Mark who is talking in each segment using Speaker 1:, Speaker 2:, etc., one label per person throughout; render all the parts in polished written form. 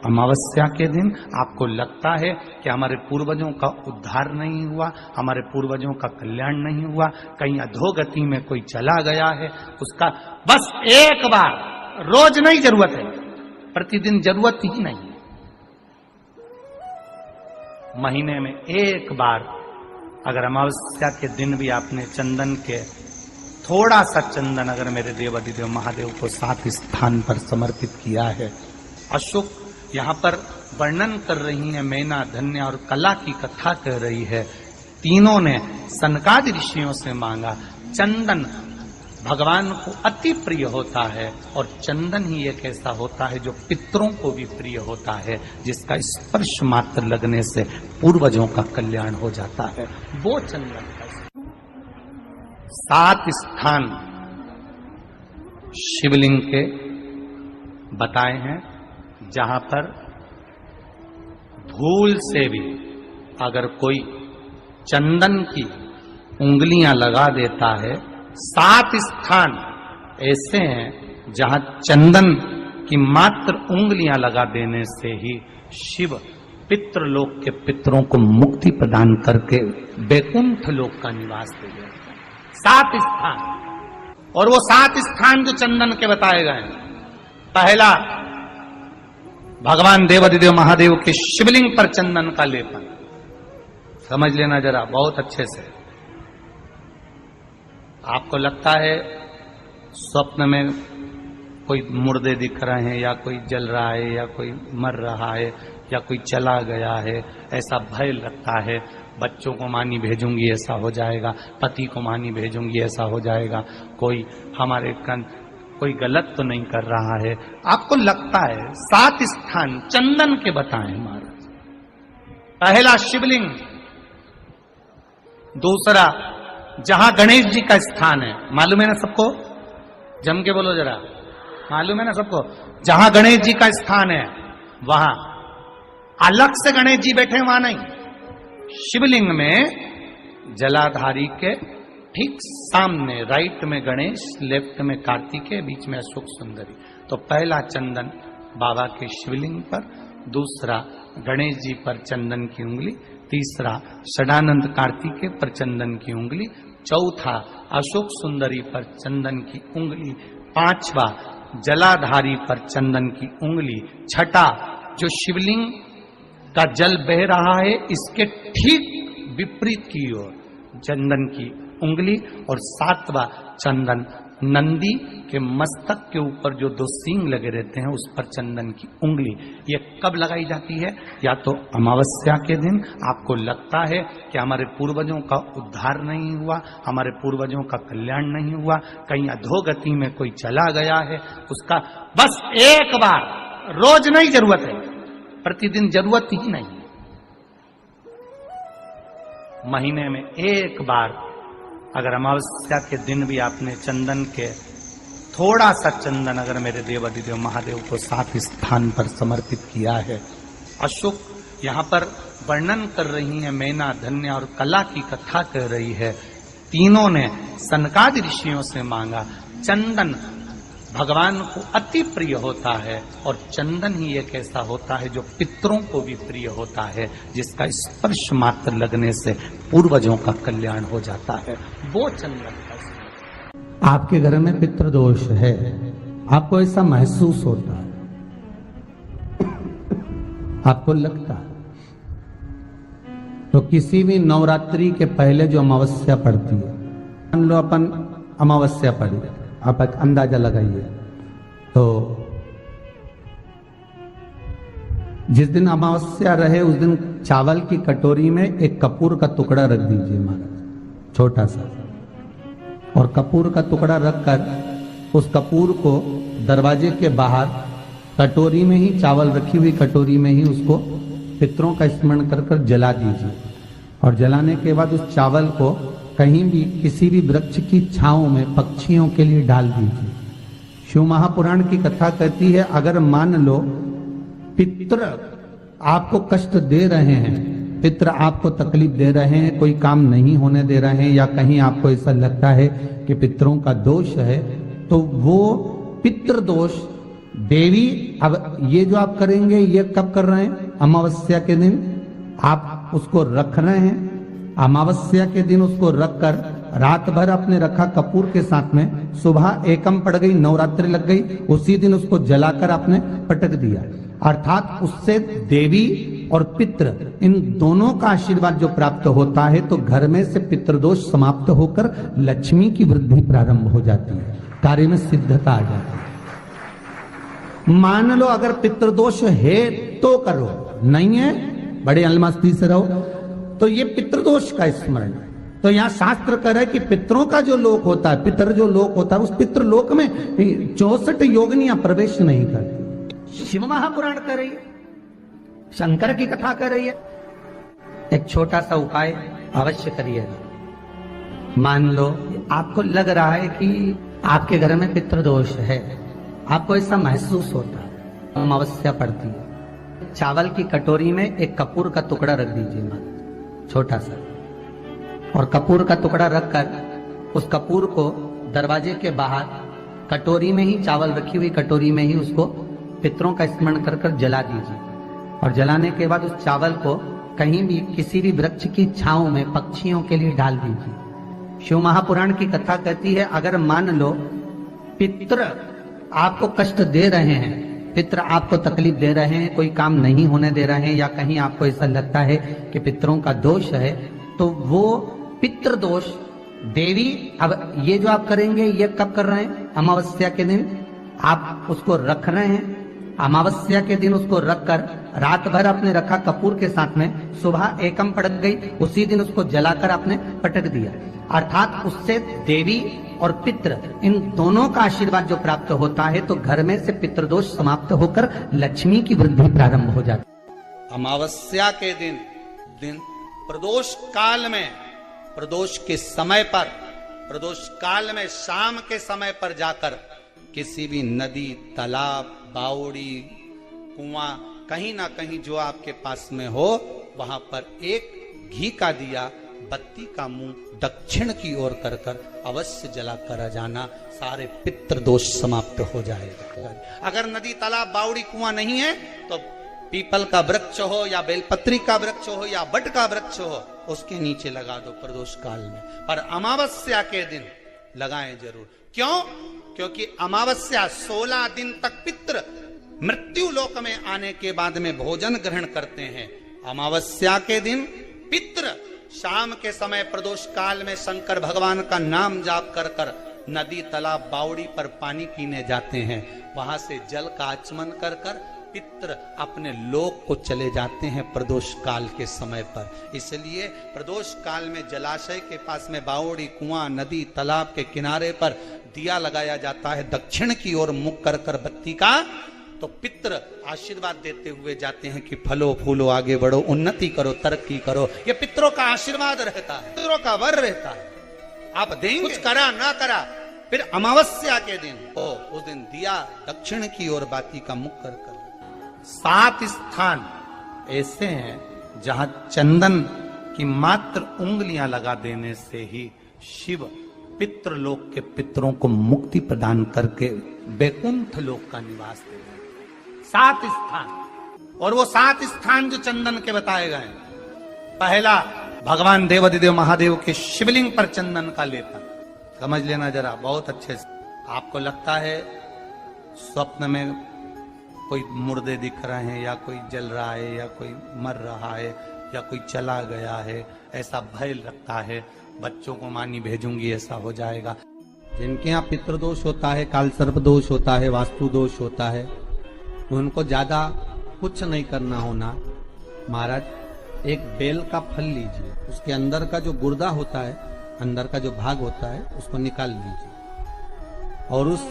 Speaker 1: अमावस्या के दिन आपको लगता है कि हमारे पूर्वजों का उद्धार नहीं हुआ, हमारे पूर्वजों का कल्याण नहीं हुआ, कहीं अधोगति में कोई चला गया है, उसका बस एक बार, रोज नहीं जरूरत है, प्रतिदिन जरूरत ही नहीं है, महीने में एक बार अगर अमावस्या के दिन भी आपने चंदन के थोड़ा सा चंदन अगर मेरे देवाधिदेव महादेव को 7 स्थान पर समर्पित किया है। अशोक यहाँ पर वर्णन कर रही है, मैना, धन्य और कला की कथा कह रही है। तीनों ने सनकादि ऋषियों से मांगा। चंदन भगवान को अति प्रिय होता है और चंदन ही एक ऐसा होता है जो पितरों को भी प्रिय होता है, जिसका स्पर्श मात्र लगने से पूर्वजों का कल्याण हो जाता है। वो चंदन का 7 स्थान शिवलिंग के बताए हैं, जहां पर भूल से भी अगर कोई चंदन की उंगलियां लगा देता है, 7 स्थान ऐसे हैं जहां चंदन की मात्र उंगलियां लगा देने से ही शिव पितृलोक के पितरों को मुक्ति प्रदान करके बैकुंठ लोक का निवास दे देते हैं। 7 स्थान, और वो 7 स्थान जो चंदन के बताए गए हैं। पहला, भगवान देवाधिदेव महादेव के शिवलिंग पर चंदन का लेपन। समझ लेना जरा बहुत अच्छे से। आपको लगता है स्वप्न में कोई मुर्दे दिख रहे हैं, या कोई जल रहा है, या कोई मर रहा है, या कोई चला गया है, ऐसा भय लगता है। बच्चों को मानी भेजूंगी ऐसा हो जाएगा, पति को मानी भेजूंगी ऐसा हो जाएगा, कोई हमारे कोई गलत तो नहीं कर रहा है। आपको लगता है 7 स्थान चंदन के बताएं महाराज। पहला शिवलिंग, दूसरा जहां गणेश जी का स्थान है, मालूम है ना सबको, जम के बोलो जरा, मालूम है ना सबको, जहां गणेश जी का स्थान है वहां अलग से गणेश जी बैठे, वहां नहीं। शिवलिंग में जलाधारी के ठीक सामने राइट में गणेश, लेफ्ट में कार्तिकेय, बीच में अशोक सुंदरी। तो पहला चंदन बाबा के शिवलिंग पर, दूसरा गणेश जी पर चंदन की उंगली, तीसरा षडानंद कार्तिकेय पर चंदन की उंगली, चौथा अशोक सुंदरी पर चंदन की उंगली, पांचवा जलाधारी पर चंदन की उंगली, छठा जो शिवलिंग का जल बह रहा है इसके ठीक विपरीत की ओर चंदन की उंगली, और 7वां चंदन नंदी के मस्तक के ऊपर जो 2 सींग लगे रहते हैं उस पर चंदन की उंगली। ये कब लगाई जाती है? या तो अमावस्या के दिन आपको लगता है कि हमारे पूर्वजों का उद्धार नहीं हुआ, हमारे पूर्वजों का कल्याण नहीं हुआ, कहीं अधोगति में कोई चला गया है, उसका बस एक बार, रोज नहीं जरूरत है, प्रतिदिन जरूरत ही नहीं है, महीने में एक बार अगर अमावस्या के दिन भी आपने चंदन के थोड़ा सा चंदन अगर मेरे देवाधिदेव महादेव को 7 स्थान पर समर्पित किया है। अशोक यहाँ पर वर्णन कर रही है, मैना, धन्य और कला की कथा कह रही है। तीनों ने सनकादि ऋषियों से मांगा। चंदन भगवान को अति प्रिय होता है और चंदन ही एक ऐसा होता है जो पितरों को भी प्रिय होता है, जिसका स्पर्श मात्र लगने से पूर्वजों का कल्याण हो जाता है। वो चंदन का।
Speaker 2: आपके घर में पितृदोष है, आपको ऐसा महसूस होता है, आपको लगता है, तो किसी भी नवरात्रि के पहले जो अमावस्या पड़ती है, मान लो अपन अमावस्या पड़ी, आप एक अंदाजा लगाइए, तो जिस दिन अमावस्या रहे उस दिन चावल की कटोरी में एक कपूर का टुकड़ा रख दीजिए महाराज, छोटा सा, और कपूर का टुकड़ा रखकर उस कपूर को दरवाजे के बाहर कटोरी में ही, चावल रखी हुई कटोरी में ही उसको पितरों का स्मरण कर कर जला दीजिए। और जलाने के बाद उस चावल को कहीं भी किसी भी वृक्ष की छांव में पक्षियों के लिए डाल दीजिए। शिव महापुराण की कथा कहती है, अगर मान लो पितृ आपको कष्ट दे रहे हैं, पितृ आपको तकलीफ दे रहे हैं, कोई काम नहीं होने दे रहे हैं, या कहीं आपको ऐसा लगता है कि पितरों का दोष है, तो वो पितृ दोष देवी अब ये जो आप करेंगे ये कब कर रहे हैं? अमावस्या के दिन आप उसको रख रहे हैं। अमावस्या के दिन उसको रखकर रात भर आपने रखा कपूर के साथ में, सुबह एकम पड़ गई, नवरात्रि लग गई, उसी दिन उसको जलाकर आपने पटक दिया। अर्थात उससे देवी और पितृ इन दोनों का आशीर्वाद जो प्राप्त होता है तो घर में से पितृदोष समाप्त होकर लक्ष्मी की वृद्धि प्रारंभ हो जाती है, कार्य में सिद्धता आ जाती है। मान लो अगर पितृदोष है तो करो, नहीं है बड़े अलमस्ती से रहो, तो ये पितृदोष का स्मरण। तो यहाँ शास्त्र कह रहा है कि पितरों का जो लोक होता है, पितर जो लोक होता है, उस पितृलोक में 64 योगिनियां प्रवेश नहीं करती। शिव महापुराण कर रही है, शंकर की कथा कर रही है। एक छोटा सा उपाय अवश्य करिएगा। मान लो आपको लग रहा है कि आपके घर में पितृदोष है, आपको ऐसा महसूस होता है, अमावस्या पड़ती है, चावल की कटोरी में एक कपूर का टुकड़ा रख दीजिए, छोटा सा, और कपूर का टुकड़ा रखकर उस कपूर को दरवाजे के बाहर कटोरी में ही, चावल रखी हुई कटोरी में ही उसको पितरों का स्मरण कर कर जला दीजिए। और जलाने के बाद उस चावल को कहीं भी किसी भी वृक्ष की छांव में पक्षियों के लिए डाल दीजिए। शिव महापुराण की कथा कहती है अगर मान लो पितृ आपको कष्ट दे रहे हैं, पितृ आपको तकलीफ दे रहे हैं, कोई काम नहीं होने दे रहे हैं, या कहीं आपको ऐसा लगता है कि पितरों का दोष है, तो वो पितृदोष देवी, अब ये जो आप करेंगे ये कब कर रहे हैं? अमावस्या के दिन आप उसको रख रहे हैं। अमावस्या के दिन उसको रखकर रात भर आपने रखा कपूर के साथ में, सुबह एकम पड़ गई, उसी दिन उसको जलाकर आपने पटक दिया। अर्थात उससे देवी और पितृ इन दोनों का आशीर्वाद जो प्राप्त होता है तो घर में से पितृदोष समाप्त होकर लक्ष्मी की वृद्धि प्रारंभ हो जाती है।
Speaker 1: अमावस्या के दिन प्रदोष काल में, प्रदोष के समय पर, प्रदोष काल में शाम के समय पर जाकर किसी भी नदी, तालाब, बावड़ी, कुआं, कहीं ना कहीं जो आपके पास में हो, वहां पर एक घी का दिया, बत्ती का मुंह दक्षिण की ओर कर कर अवश्य जला कर जाना, सारे पितृदोष समाप्त हो जाएगा। अगर नदी, तालाब, बावड़ी, कुआं नहीं है तो पीपल का वृक्ष हो या बेलपत्री का वृक्ष हो या बट का वृक्ष हो, उसके नीचे लगा दो प्रदोष काल में। पर अमावस्या के दिन लगाएं जरूर। क्यों? क्योंकि अमावस्या 16 दिन तक पितृ मृत्यु लोक में आने के बाद में भोजन ग्रहण करते हैं। अमावस्या के दिन पितृ शाम के समय प्रदोष काल में शंकर भगवान का नाम जाप कर कर नदी, तालाब, बावड़ी पर पानी पीने जाते हैं। वहां से जल का आचमन कर कर पितृ अपने लोक को चले जाते हैं प्रदोष काल के समय पर। इसलिए प्रदोष काल में जलाशय के पास में बावड़ी, कुआं, नदी, तालाब के किनारे पर दिया लगाया जाता है दक्षिण की ओर मुख कर कर बत्ती का, तो पितृ आशीर्वाद देते हुए जाते हैं कि फलो फूलो, आगे बढ़ो, उन्नति करो, तरक्की करो। ये पितरों का आशीर्वाद रहता है, पितरों का वर रहता है। आप देंगे, कुछ करा ना करा, फिर अमावस्या के दिन उस दिन दिया दक्षिण की ओर बाती का मुख कर कर। 7 स्थान ऐसे हैं जहां चंदन की मात्र उंगलियां लगा देने से ही शिव पितृलोक के पितरों को मुक्ति प्रदान करके वैकुंठ लोक का निवास दे रहे हैं। 7 स्थान, और वो 7 स्थान जो चंदन के बताए गए, पहला भगवान देवाधिदेव महादेव के शिवलिंग पर चंदन का लेपन। समझ लेना जरा बहुत अच्छे से। आपको लगता है स्वप्न में कोई मुर्दे दिख रहे हैं, या कोई जल रहा है, या कोई मर रहा है, या कोई चला गया है, ऐसा भय लगता है, बच्चों को मानी भेजूंगी ऐसा हो जाएगा।
Speaker 2: जिनके यहाँ पितृदोष होता है, काल सर्प दोष होता है, वास्तु दोष होता है, उनको ज्यादा कुछ नहीं करना होना। महाराज एक बेल का फल लीजिए, उसके अंदर का जो गुर्दा होता है, अंदर का जो भाग होता है, उसको निकाल लीजिए, और उस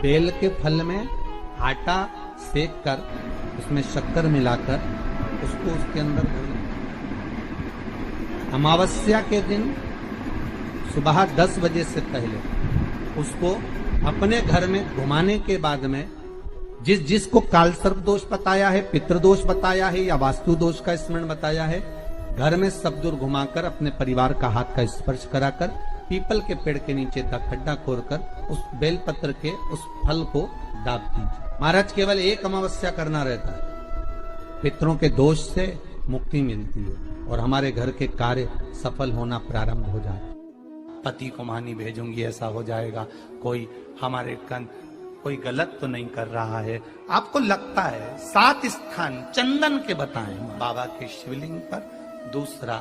Speaker 2: बेल के फल में आटा सेक कर उसमें शक्कर मिलाकर उसको उसके अंदर भरिए। अमावस्या के दिन सुबह 10 बजे से पहले उसको अपने घर में घुमाने के बाद में जिसको काल सर्प दोष बताया है, पितृदोष बताया है, या वास्तु दोष का स्मरण बताया है, घर में सब दूर घुमाकर अपने परिवार का हाथ का स्पर्श कराकर पीपल के पेड़ के नीचे का खड्डा खोदकर उस बेलपत्र के उस फल को दाब दीजिए। महाराज केवल एक अमावस्या करना रहता है, पितरों के दोष से मुक्ति मिलती है और हमारे घर के कार्य सफल होना प्रारंभ हो जाता है। पति को मानी भेजूंगी ऐसा हो जाएगा, कोई हमारे कोई गलत तो नहीं कर रहा है, आपको लगता है। 7 स्थान चंदन के बताएं, बाबा के शिवलिंग पर, दूसरा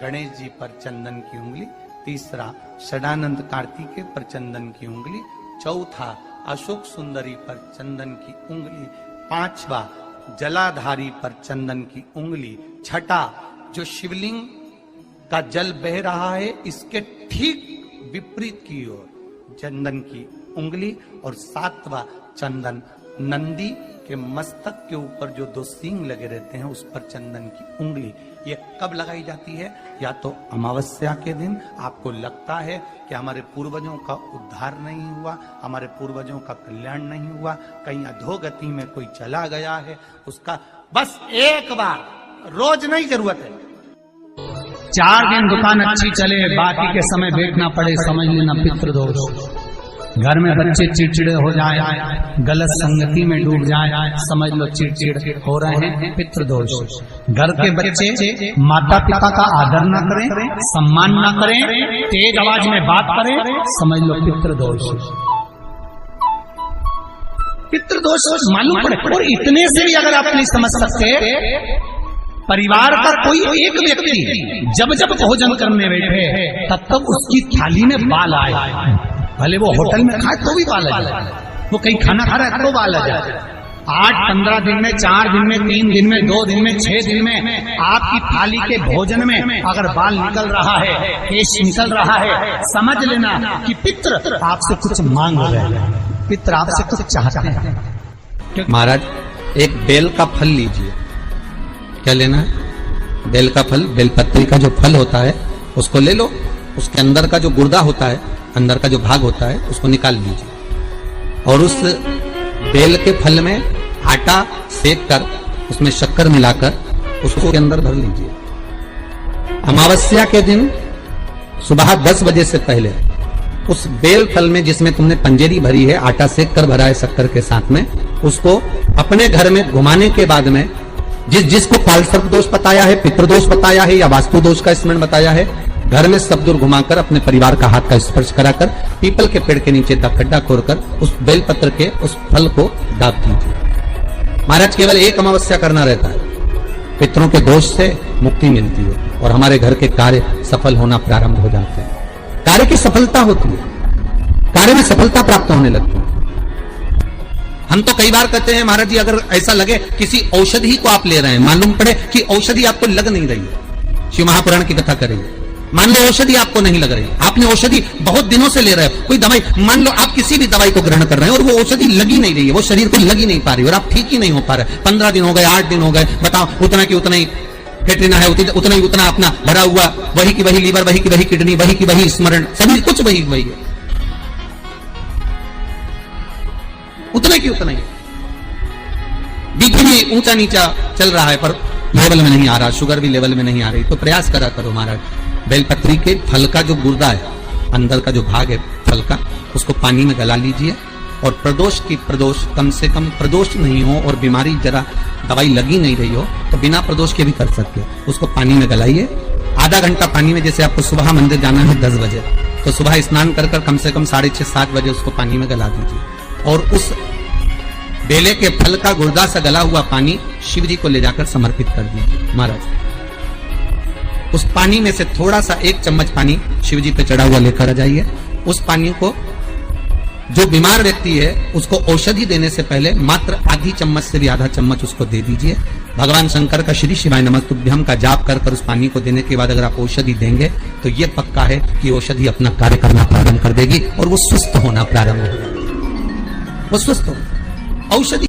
Speaker 2: गणेश जी पर चंदन की उंगली, तीसरा षडानंद कार्तिकेय पर चंदन की उंगली, चौथा अशोक सुंदरी पर चंदन की उंगली, पांचवा जलाधारी पर चंदन की उंगली, छठा जो शिवलिंग का जल बह रहा है इसके ठीक विपरीत की ओर चंदन की उंगली, और 7वां चंदन नंदी के मस्तक के ऊपर जो 2 सींग लगे रहते हैं उस पर चंदन की उंगली। ये कब लगाई जाती है? या तो अमावस्या के दिन आपको लगता है कि हमारे पूर्वजों का उद्धार नहीं हुआ, हमारे पूर्वजों का कल्याण नहीं हुआ, कहीं अधोगति में कोई चला गया है, उसका बस एक बार, रोज नहीं जरूरत है।
Speaker 1: 4 दिन दुकान अच्छी चले, बाकी के समय बैठना पड़े, समझ लेना पितृदोष। घर में बच्चे चिड़चिड़े हो जाए, गलत संगति में डूब जाए, समझ लो चिड़चिड़ हो रहे हैं, पितृदोष। घर के बच्चे माता पिता का आदर ना करें, सम्मान ना करें, तेज आवाज में बात करें, समझ लो पितृदोष। पितृदोष मालूम पड़े। और इतने से भी अगर आप नहीं समझ सकते, परिवार का कोई एक व्यक्ति जब जब भोजन करने बैठे तब तक उसकी थाली में बाल आए, भले वो होटल में खाए तो भी बाल आ जाए, वो कहीं खाना खा रहा है तो बाल आ जाए। 8-15 दिन में, 4 दिन में, 3 दिन में, 2 दिन में, 6 दिन में आपकी थाली के भोजन में अगर बाल निकल रहा है, केश निकल रहा है, समझ लेना कि पितृ आपसे कुछ मांग रहे हैं, पितृ आपसे कुछ चाहते हैं।
Speaker 2: महाराज एक बेल का फल लीजिए। क्या लेना है? बेल का फल, बेलपत्री का जो फल होता है उसको ले लो, उसके अंदर का जो गुर्दा होता है, अंदर का जो भाग होता है उसको निकाल लीजिए, और उस बेल के फल में आटा सेक कर उसमें शक्कर मिलाकर उसको के अंदर भर लीजिए। अमावस्या के दिन सुबह 10 बजे से पहले उस बेल फल में जिसमें तुमने पंजेरी भरी है, आटा सेक कर भरा है शक्कर के साथ में, उसको अपने घर में घुमाने के बाद में जिसको कालसर्प दोष बताया है, पितृदोष बताया है या वास्तु दोष का स्मरण बताया है, घर में सब दूर घुमाकर अपने परिवार का हाथ का स्पर्श कराकर पीपल के पेड़ के नीचे तक खड्डा खोदकर उस बेलपत्र के उस फल को दाब दीजिए। महाराज केवल एक अमावस्या करना रहता है, पितरों के दोष से मुक्ति मिलती है और हमारे घर के कार्य सफल होना प्रारंभ हो जाते हैं। कार्य की सफलता होती है, कार्य में सफलता प्राप्त होने लगती है। हम तो कई बार कहते हैं महाराज जी, अगर ऐसा लगे किसी औषधि को आप ले रहे हैं, मालूम पड़े कि औषधि आपको लग नहीं रही है, शिव महापुराण की कथा करेंगे, मान लो औषधि आपको नहीं लग रही, आपने औषधि बहुत दिनों से ले रहे हो, कोई दवाई, मान लो आप किसी भी दवाई को ग्रहण कर रहे हैं और वो औषधि लगी नहीं रही है, वो शरीर को लगी नहीं पा रही और आप ठीक ही नहीं हो पा रहे, 15 दिन हो गए, 8 दिन हो गए, बताओ उतना की उतना ही कैटरीना है, उतना ही उतना अपना भरा हुआ, वही की वही लीवर, वही की वही किडनी, वही की वही स्मरण, सभी कुछ वही वही है, उतना की उतना ही। बीपी भी ऊंचा नीचा चल रहा है पर लेवल में नहीं आ रहा, शुगर भी लेवल में नहीं आ रही, तो प्रयास करा करो महाराज, बेलपत्री के फल का जो गुर्दा है, अंदर का जो भाग है फल का, उसको पानी में गला लीजिए और प्रदोष कम से कम प्रदोष नहीं हो और बीमारी जरा दवाई लगी नहीं रही हो तो बिना प्रदोष के भी कर सकते हो, उसको पानी में गलाइए। आधा घंटा पानी में, जैसे आपको सुबह मंदिर जाना है 10 बजे, तो सुबह स्नान कर कम से कम 6:30-7 बजे उसको पानी में गला दीजिए और उस बेले के फल का गुर्दा से गला हुआ पानी शिव जी को ले जाकर समर्पित कर दीजिए। महाराज उस पानी में से थोड़ा सा 1 चम्मच पानी शिव जी पे चढ़ा हुआ लेकर आ जाइए। उस पानी को जो बीमार व्यक्ति है उसको औषधि देने से पहले मात्र आधी चम्मच से भी आधा चम्मच उसको दे दीजिए। भगवान शंकर का श्री शिवाय नमस्तुभ्यम का जाप कर उस पानी को देने के बाद अगर आप औषधि देंगे तो ये पक्का है कि औषधि अपना कार्य करना प्रारंभ कर देगी और वो स्वस्थ होना प्रारंभ होगा, वो स्वस्थ हो औषधि